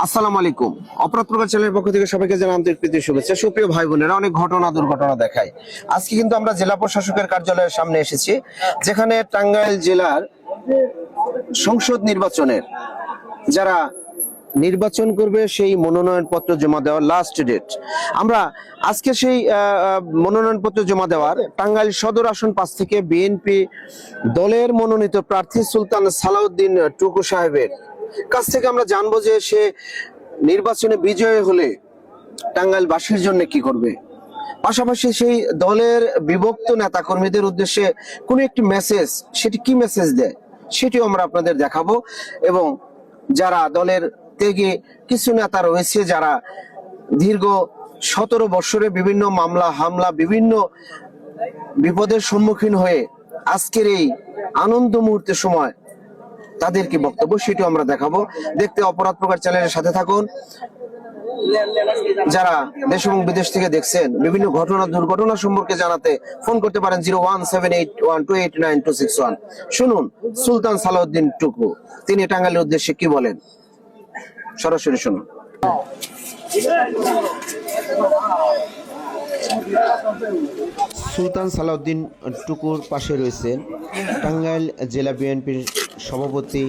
আসসালামু আলাইকুম। অপরাধ প্রকার চ্যানেলের পক্ষ থেকে সবাইকে জানাই আন্তরিক প্রীতি শুভেচ্ছা। সুপ্রিয় ভাই বোনেরা, অনেক ঘটনা দুর্ঘটনা দেখায়। আজকে কিন্তু আমরা জেলা প্রশাসকের কার্যালয়ের সামনে এসেছি, যেখানে টাঙ্গাইল জেলার সংসদ নির্বাচনের যারা নির্বাচন করবে সেই মনোনয়ন পত্র জমা দেওয়ার লাস্ট ডেট। আমরা আজকে সেই মনোনয়ন পত্র জমা দেওয়ার টাঙ্গাইল সদর আসন 5 থেকে বিএনপি দলের মনোনীত প্রার্থী সুলতান সালাউদ্দিন টুকু সাহেবের কাছ থেকে আমরা জানবো যে সে নির্বাচনে বিজয়ী হলে টাঙ্গাইলবাসীর জন্য কি করবে, পাশাপাশি সেই দলের বিভক্ত নেতা কর্মীদের উদ্দেশ্যে কোনো একটি মেসেজ, সেটি কি মেসেজ দেয় সেটিও আমরা আপনাদের দেখাবো। এবং যারা দলের ত্যাগে কিছু নেতা রয়েছে যারা দীর্ঘ 17 বছরে বিভিন্ন মামলা হামলা বিভিন্ন বিপদের সম্মুখীন হয়ে আজকের এই আনন্দ মুহূর্তের সময় তাদের কি বক্তব্য সেটিও আমরা দেখাবো। দেখতে অপরাধ প্রকার চ্যানেলের সাথে থাকুন। যারা দেশ এবং বিদেশ থেকে দেখছেন বিভিন্ন ঘটনা দুর্ঘটনা সম্পর্কে জানাতে ফোন করতে পারেন 01781289261। শুনুন সুলতান সালাউদ্দিন টুকু তিনি টাঙ্গাইলের উদ্দেশ্যে কি বলেন, সরাসরি শুনুন। সুলতান সালাউদ্দিন টুকুর পাশে রয়েছেন টাঙ্গাইল জেলা বিএনপির সভাপতি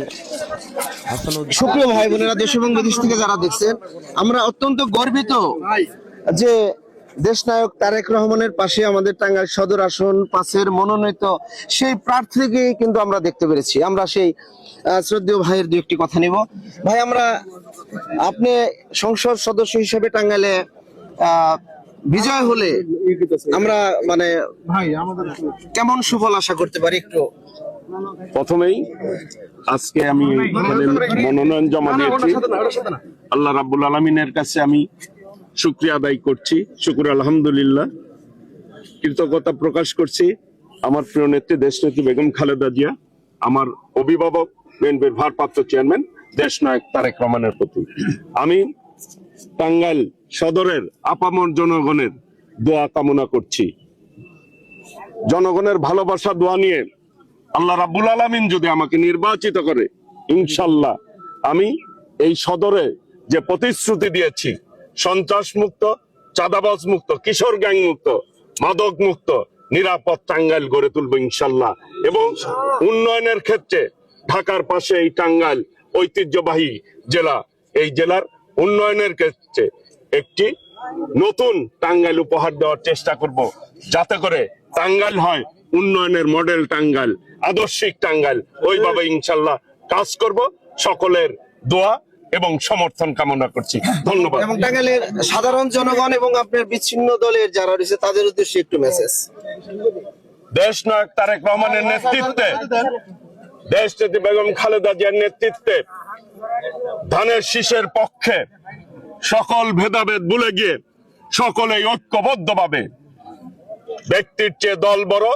হাসানুদ্দিন। সুপ্রিয় ভাই বোনেরা, দেশ এবং বিদেশ থেকে যারা দেখছেন, আমরা অত্যন্ত গর্বিত যে দেশনায়ক তারেক রহমানের পাশে আমাদের টাঙ্গাইল সদর আসন 5-এর মনোনীত সেই প্রার্থীকে কিন্তু আমরা দেখতে পেরেছি। আমরা সেই শ্রদ্ধেয় ভাইয়ের দু একটি কথা নিব। ভাই, আপনি সংসদ সদস্য হিসেবে টাঙ্গাইলে বিজয় হলে আমরা মানে কেমন সুফল আশা করতে পারি একটু? প্রথমেই আজকে আমি মনোনয়ন জমা দিয়েছি। আল্লাহ রাব্বুল আলামিনের কাছে আমি শুকরিয়া আদায় করছি, শুকর আলহামদুলিল্লাহ, কৃতজ্ঞতা প্রকাশ করছি আমার প্রিয় নেত্রী দেশনেত্রী বেগম খালেদা জিয়া, আমার অভিভাবক বিএনপির ভারপ্রাপ্ত চেয়ারম্যান দেশনায়ক তারেক রহমানের প্রতি। আমি টাঙ্গাইল সদরের আপামর জনগণের দোয়া কামনা করছি। জনগণের ভালোবাসা দোয়া নিয়ে আল্লাহ রাব্বুল আলামিন যদি আমাকে নির্বাচিত করে, ইনশাল্লাহ আমি এই সদরে যে প্রতিশ্রুতি দিয়েছি, সন্ত্রাস মুক্ত, চাঁদাবাজ মুক্ত, কিশোর গ্যাং মুক্ত, মাদক মুক্ত, নিরাপদ টাঙ্গাইল গড়ে তুলবো ইনশাল্লাহ। এবং উন্নয়নের ক্ষেত্রে ঢাকার পাশে এই টাঙ্গাইল ঐতিহ্যবাহী জেলা, এই জেলার উন্নয়নের ক্ষেত্রে একটি নতুন টাঙ্গাইল উপহার দেওয়ার চেষ্টা করব, যাতে করে টাঙ্গাইল হয় উন্নয়নের মডেল টাঙ্গাইল, আদর্শিক টাঙ্গাইল। ওইভাবে ইনশাল্লাহ কাজ করব। সকলের দোয়া এবং সমর্থন কামনা করছি। ধন্যবাদ। এবং টাঙ্গাইলের সাধারণ জনগণ এবং আপনার বিচ্ছিন্ন দলের যারা রয়েছে তাদের উদ্দেশ্যে একটু মেসেজ। দেশনায়ক তারেক রহমানের নেতৃত্বে, দেশনেত্রী বেগম খালেদা জিয়ার নেতৃত্বে ধানের শীষের পক্ষে সকল ভেদাভেদ ভুলে গিয়ে সকলেই ঐক্যবদ্ধভাবে, ব্যক্তির চেয়ে দল বড়,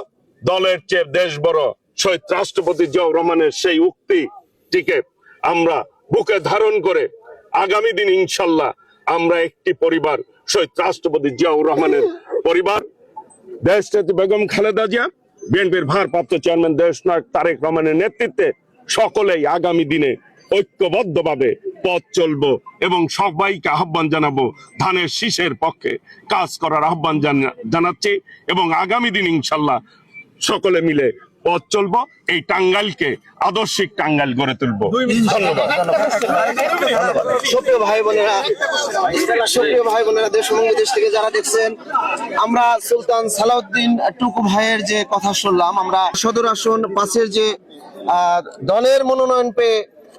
দলের চেয়ে দেশ বড়, শহীদ রাষ্ট্রপতি জিয়াউর রহমানের সেই উক্তিটিকে আমরা বুকে ধারণ করে আগামী দিন ইনশাল্লাহ আমরা একটি পরিবার, শহীদ রাষ্ট্রপতি জিয়াউর রহমানের পরিবার, দেশনেত্রী বেগম খালেদা জিয়া, বিএনপির ভারপ্রাপ্ত চেয়ারম্যান দেশনায়ক তারেক রহমানের নেতৃত্বে সকলেই আগামী দিনে ঐক্যবদ্ধভাবে পথ চলবো এবং সবাইকে আহ্বান জানাবো ধানের শীষের পক্ষে কাজ করার আহ্বান জানাচ্ছি। এবং আগামী দিন ইনশাল্লাহ সকলে মিলে পথ চলবো, এই টাঙ্গাইলকে আদর্শিক টাঙ্গাইল গড়ে তুলবো। ধন্যবাদ। সুপ্রিয় ভাই বোনেরা, দেশ এবং বিদেশ থেকে যারা দেখছেন, আমরা সুলতান সালাউদ্দিন টুকু ভাইয়ের যে কথা শুনলাম। আমরা সদর আসন 5-এর যে দলের মনোনয়ন পেয়ে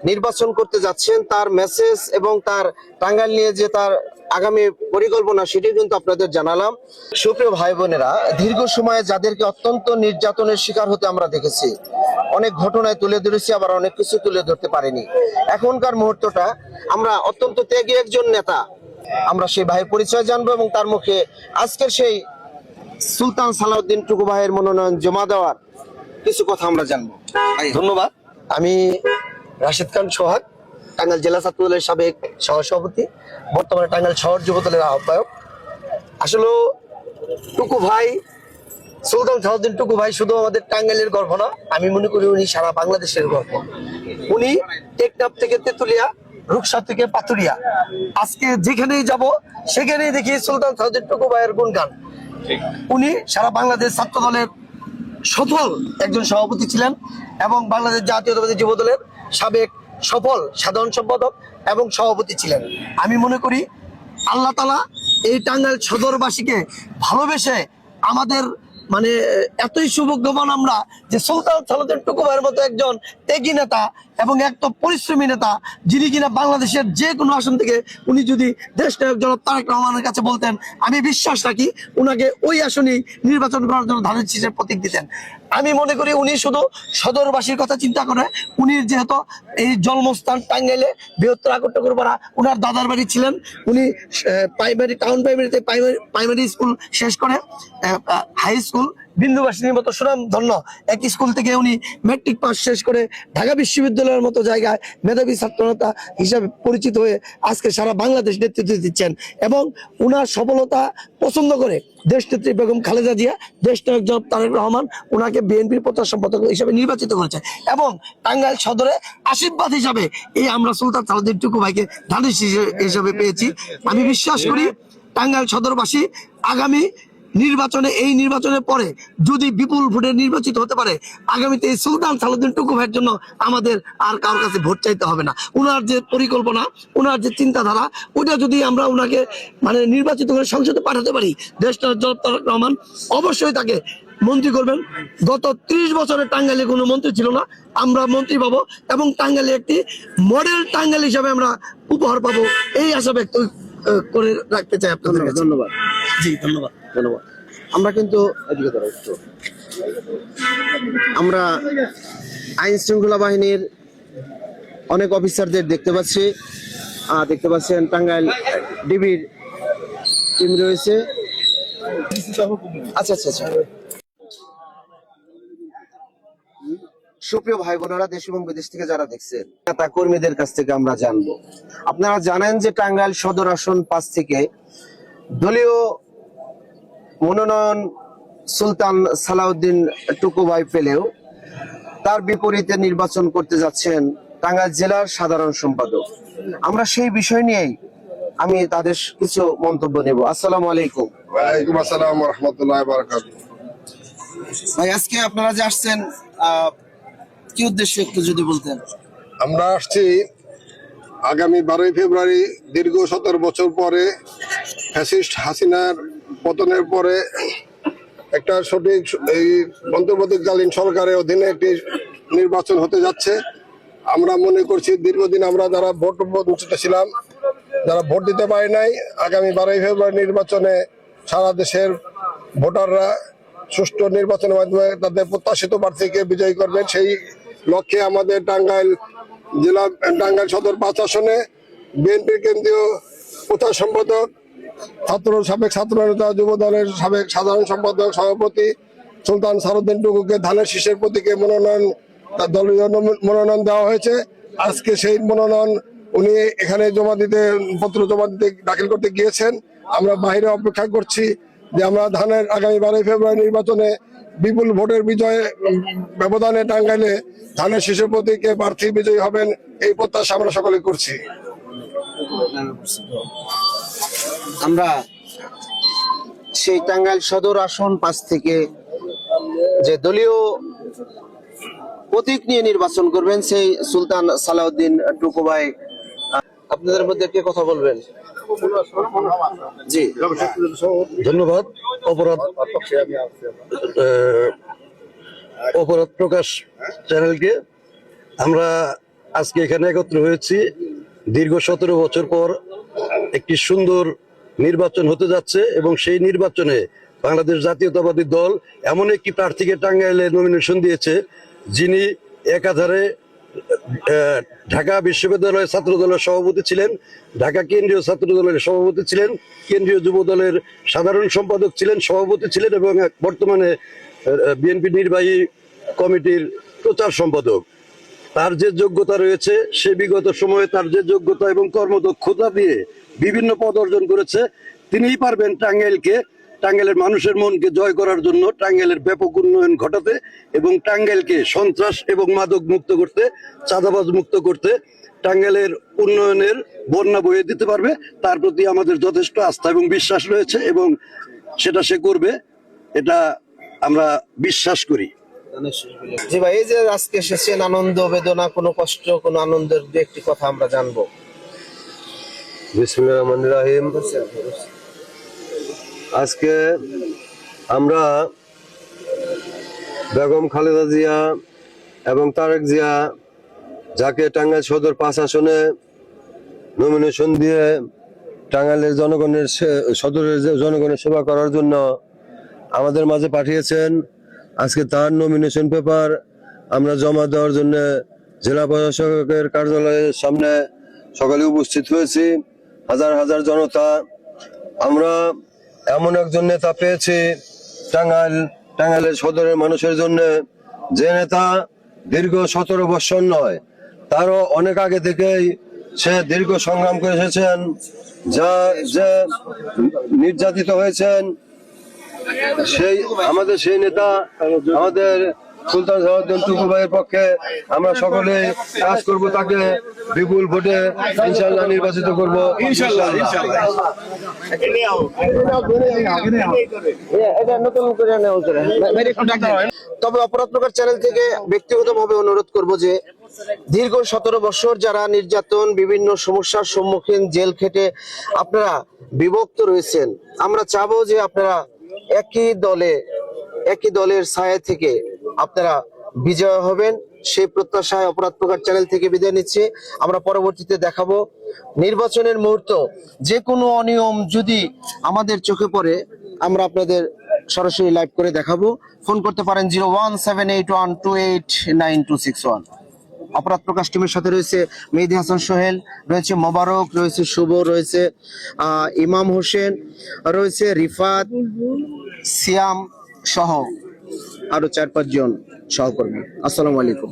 নির্বাচন করতে যাচ্ছেন তার মেসেজ এবং তার টাঙ্গাইল নিয়ে যে তার আগামী পরিকল্পনা সেটি কিন্তু আপনাদের জানালাম। সুপ্রিয় ভাই বোনেরা, দীর্ঘ সময়ে যাদেরকে অত্যন্ত নির্যাতনের শিকার হতে আমরা দেখেছি, অনেক ঘটনায় তুলে ধরেছি, আবার অনেক কিছু তুলে ধরতে পারিনি। এখনকার মুহূর্তটা আমরা অত্যন্ত ত্যাগী একজন নেতা, আমরা সেই ভাইয়ের পরিচয় জানবো এবং তার মুখে আজকের সেই সুলতান সালাউদ্দিন টুকু ভাইয়ের মনোনয়ন জমা দেওয়ার কিছু কথা আমরা জানবো। ধন্যবাদ। আমি রাশেদ খান সোহাগ, টাঙ্গাইল জেলা ছাত্রদলের সাবেক সহসভাপতি, বর্তমানে টাঙ্গাইল শহর যুবদলের আহ্বায়ক। আসলে টুকু ভাই সুলতান সালাউদ্দিন টুকু ভাই শুধু আমাদের টাঙ্গাইলের গর্ব না, আমি মনে করি উনি সারা বাংলাদেশের গর্ব। উনি টেকনাফ থেকে তেতুলিয়া, রূপসা থেকে পাতুরিয়া, আজকে যেখানেই যাব সেখানেই দেখি সুলতান সালাউদ্দিন টুকু ভাইয়ের গুণগান। উনি সারা বাংলাদেশ ছাত্র দলের সফল একজন সভাপতি ছিলেন এবং বাংলাদেশ জাতীয়তাবাদী যুব দলের সাবেক সফল সাধারণ সম্পাদক এবং সভাপতি ছিলেন। আমি মনে করি আল্লাহ তাআলা এই টাঙ্গাইল সদরবাসীকে ভালোবেসে আমাদের মানে এতই সৌভাগ্যবান আমরা যে সুলতান সালাউদ্দিন টুকু ভাইয়ের মতো একজন ত্যাগী নেতা এবং একদম পরিশ্রমী নেতা, যিনি কিনা বাংলাদেশের যে কোনো আসন থেকে উনি যদি দেশ নায়ক জনাব তারেক রহমানের কাছে বলতেন, আমি বিশ্বাস রাখি উনাকে ওই আসনেই নির্বাচন করার জন্য ধানের শীষের প্রতীক দিতেন। আমি মনে করি উনি শুধু সদরবাসীর কথা চিন্তা করে, উনি যেহেতু এই জন্মস্থান টাঙ্গাইলে বৃহত্তর আকট্টকরপাড়া উনার দাদার বাড়ি ছিলেন, উনি প্রাইমারি টাউন প্রাইমারিতে প্রাইমারি স্কুল শেষ করে হাই স্কুল বিন্দুবাসিনীর মতো সুনাম ধন্য এক স্কুল থেকে উনি ম্যাট্রিক পাস শেষ করে ঢাকা বিশ্ববিদ্যালয়ের মতো জায়গায় মেধাবী ছাত্রনেতা হিসাবে পরিচিত হয়ে আজকে সারা বাংলাদেশ নেতৃত্ব দিচ্ছেন। এবং উনার সফলতা পছন্দ করে দেশনেত্রী বেগম খালেদা জিয়া, দেশ নায়ক জনাব তারেক রহমান উনাকে বিএনপির প্রচার সম্পাদক হিসাবে নির্বাচিত করেছে এবং টাঙ্গাইল সদরে আশীর্বাদ হিসাবে এই আমরা সুলতান সালাউদ্দিন টুকু ভাইকে ধানের শীষ হিসাবে পেয়েছি। আমি বিশ্বাস করি টাঙ্গাইল সদরবাসী আগামী নির্বাচনে, এই নির্বাচনের পরে যদি বিপুল ভোটে নির্বাচিত হতে পারে, আগামীতে এই সুলতান সালাউদ্দিন টুকু ভাইয়ের জন্য আমাদের আর কারোর কাছে ভোট চাইতে হবে না। উনার যে পরিকল্পনা, উনার যে চিন্তাধারা, ওইটা যদি আমরা উনাকে মানে নির্বাচিত করে সংসদে পাঠাতে পারি, দেশটা জনাব তারেক রহমান অবশ্যই তাকে মন্ত্রী করবেন। গত 30 বছরে টাঙ্গাইলে কোনো মন্ত্রী ছিল না, আমরা মন্ত্রী পাবো এবং টাঙ্গাইলে একটি মডেল টাঙ্গাইল হিসাবে আমরা উপহার পাবো, এই আশা ব্যক্ত করে রাখতে চাই আপনাদের কাছে। ধন্যবাদ। জি ধন্যবাদ। ধন্যবাদ। আমরা কিন্তু আমরা আইন শৃঙ্খলা বাহিনীর অনেক অফিসারদের দেখতে পাচ্ছি, দেখতে পাচ্ছেন টাঙ্গাইল ডিবির টিম রয়েছে। আচ্ছা আচ্ছা আচ্ছা, সুপ্রিয় ভাই বোনেরা, দেশ এবং বিদেশ থেকে যারা দেখছেন, নেতা কর্মীদের কাছ থেকে আমরা জানবো। আপনারা জানেন যে টাঙ্গাইল সদর আসন 5 থেকে দলীয় মনোনয়ন সুলতান সালাউদ্দিন টুকু ভাই পেলেও তার বিপরীতে নির্বাচন করতে যাচ্ছেন টাঙ্গাইল জেলার সাধারণ সম্পাদক। আমরা সেই বিষয় নিয়েই আমি তাদের কিছু মন্তব্য নেব। আসসালামু আলাইকুম। ওয়ালাইকুম আসসালাম ওয়া রাহমাতুল্লাহি ওয়া বারাকাতুহু। ভাই, আজকে আপনারা যে আসছেন কি উদ্দেশ্যে একটু যদি বলতেন। আমরা আসছি আগামী 12ই ফেব্রুয়ারি দীর্ঘ 17 বছর পরে ফ্যাসিস্ট হাসিনার পতনের পরে একটা সঠিক এই অন্তর্বর্তীকালীন সরকারের অধীনে একটি নির্বাচন হতে যাচ্ছে। আমরা মনে করছি দীর্ঘদিন আমরা যারা ভোট বঞ্চিত ছিলাম, যারা ভোট দিতে পারি নাই, আগামী 12ই ফেব্রুয়ারি নির্বাচনে সারা দেশের ভোটাররা সুষ্ঠু নির্বাচনের মাধ্যমে তাদের প্রত্যাশিত প্রার্থীকে বিজয়ী করবেন। সেই লক্ষ্যে আমাদের টাঙ্গাইল জেলা টাঙ্গাইল সদর 5 আসনে বিএনপির কেন্দ্রীয় প্রচার সম্পাদক, সাবেক ছাত্র নেতা, যুব দলের সাবেক সাধারণ সম্পাদক, সভাপতি সুলতান সালাউদ্দিন টুকুকে ধানের শীষের প্রতীকে মনোনয়ন, তার দলীয় মনোনয়ন দেওয়া হয়েছে। আজকে সেই মনোনয়ন উনি এখানে পত্র জমা দিতে দাখিল করতে গিয়েছেন। আমরা বাইরে অপেক্ষা করছি যে আমরা ধানের আগামী 12ই ফেব্রুয়ারি নির্বাচনে বিপুল ভোটের বিজয়ে ব্যবধানে টাঙ্গাইলে ধানের শীষের প্রতীকে প্রার্থী বিজয়ী হবেন, এই প্রত্যাশা আমরা সকলে করছি। আমরা সেই টাঙ্গাইল সদর আসন 5 থেকে যে দলীয় প্রতীক নিয়ে নির্বাচন করবেন সেই সুলতান সালাউদ্দিন টুকু ভাই, আপনাদের মধ্যে কে কথা বলবেন? জি ধন্যবাদ। অপরাধ প্রকাশ চ্যানেলকে। আমরা আজকে এখানে একত্র হয়েছি দীর্ঘ 17 বছর পর একটি সুন্দর নির্বাচন হতে যাচ্ছে এবং সেই নির্বাচনে বাংলাদেশ জাতীয়তাবাদী দল এমন একটি প্রার্থীকে টাঙ্গাইলে নমিনেশন দিয়েছে যিনি একাধারে ঢাকা বিশ্ববিদ্যালয়ের ছাত্র দলের সভাপতি ছিলেন, ঢাকা কেন্দ্রীয় ছাত্র দলের সভাপতি ছিলেন, কেন্দ্রীয় যুব দলের সাধারণ সম্পাদক ছিলেন, সভাপতি ছিলেন এবং বর্তমানে বিএনপি নির্বাহী কমিটির প্রচার সম্পাদক। তার যে যোগ্যতা রয়েছে, সে বিগত সময়ে তার যে যোগ্যতা এবং কর্মদক্ষতা দিয়ে বিভিন্ন পদ অর্জন করেছে, তিনিই পারবেন টাঙ্গাইলকে টাঙ্গাইলের মানুষের মনকে জয় করার জন্য, টাঙ্গাইলের ব্যাপক উন্নয়ন ঘটাতে এবং টাঙ্গাইলকে সন্ত্রাস এবং মাদক মুক্ত করতে, চাঁদাবাজ মুক্ত করতে, টাঙ্গাইলের উন্নয়নের বন্যা বয়ে দিতে পারবে। তার প্রতি আমাদের যথেষ্ট আস্থা এবং বিশ্বাস রয়েছে এবং সেটা সে করবে, এটা আমরা বিশ্বাস করি। জি ভাই, এই যে আজকে এসেছেন, আনন্দ, বেদনা, কোনো কষ্ট, কোনো আনন্দের দু একটি কথা আমরা জানবো। বিসমিল্লাহির রহমানির রহিম। আজকে আমরা বেগম খালেদা জিয়া এবং তারেক জিয়া, যাকে টাঙ্গাইল সদর 5 আসনে নমিনেশন দিয়ে টাঙ্গাইলের সদরের জনগণের সেবা করার জন্য আমাদের মাঝে পাঠিয়েছেন, আজকে তার নমিনেশন পেপার আমরা জমা দেওয়ার জন্য জেলা প্রশাসকের কার্যালয়ের সামনে সকালে উপস্থিত হয়েছি। হাজার হাজার জনতা। আমরা এমন একজন নেতা পেয়েছি টাঙ্গাইলের সদরের মানুষের জন্য, যে নেতা দীর্ঘ 17 বছর নয়, তারও অনেক আগে থেকেই সে দীর্ঘ সংগ্রাম করে এসেছেন, যে নির্যাতিত হয়েছেন। সেই নেতা আমাদের সুলতান সালাউদ্দিন টুকু ভাইয়ের পক্ষে আমরা সকলে কাজ করব, তাকে বিপুল ভোটে ইনশাআল্লাহ নির্বাচিত করব। তবে অপরাধ প্রকার চ্যানেল থেকে ব্যক্তিগতভাবে অনুরোধ করব যে দীর্ঘ 17 বছর যারা নির্যাতন, বিভিন্ন সমস্যার সম্মুখীন, জেল খেটে আপনারা বিভক্ত রয়েছেন, আমরা চাবো যে আপনারা একই দলের ছায়া থেকে আপনারা বিজয় হবেন। সেই প্রত্যাশায় অপরাধ প্রকার চ্যানেল থেকে বিদায় নিচ্ছি। আমরা পরবর্তীতে দেখাবো নির্বাচনের মুহূর্ত যে কোনো অনিয়ম যদি আমাদের চোখে পড়ে, আমরা আপনাদের সরাসরি লাইভ করে দেখাবো। ফোন করতে পারেন 01781289261। অপরাধ প্রকাশ টিমের সাথে রয়েছে মেহেদী হাসান সোহেল, রয়েছে মোবারক, রয়েছে শুভ, রয়েছে ইমাম হোসেন, রয়েছে রিফাত, সিয়াম সহ আরো 4-5 জন সহকর্মী। আসসালামু আলাইকুম।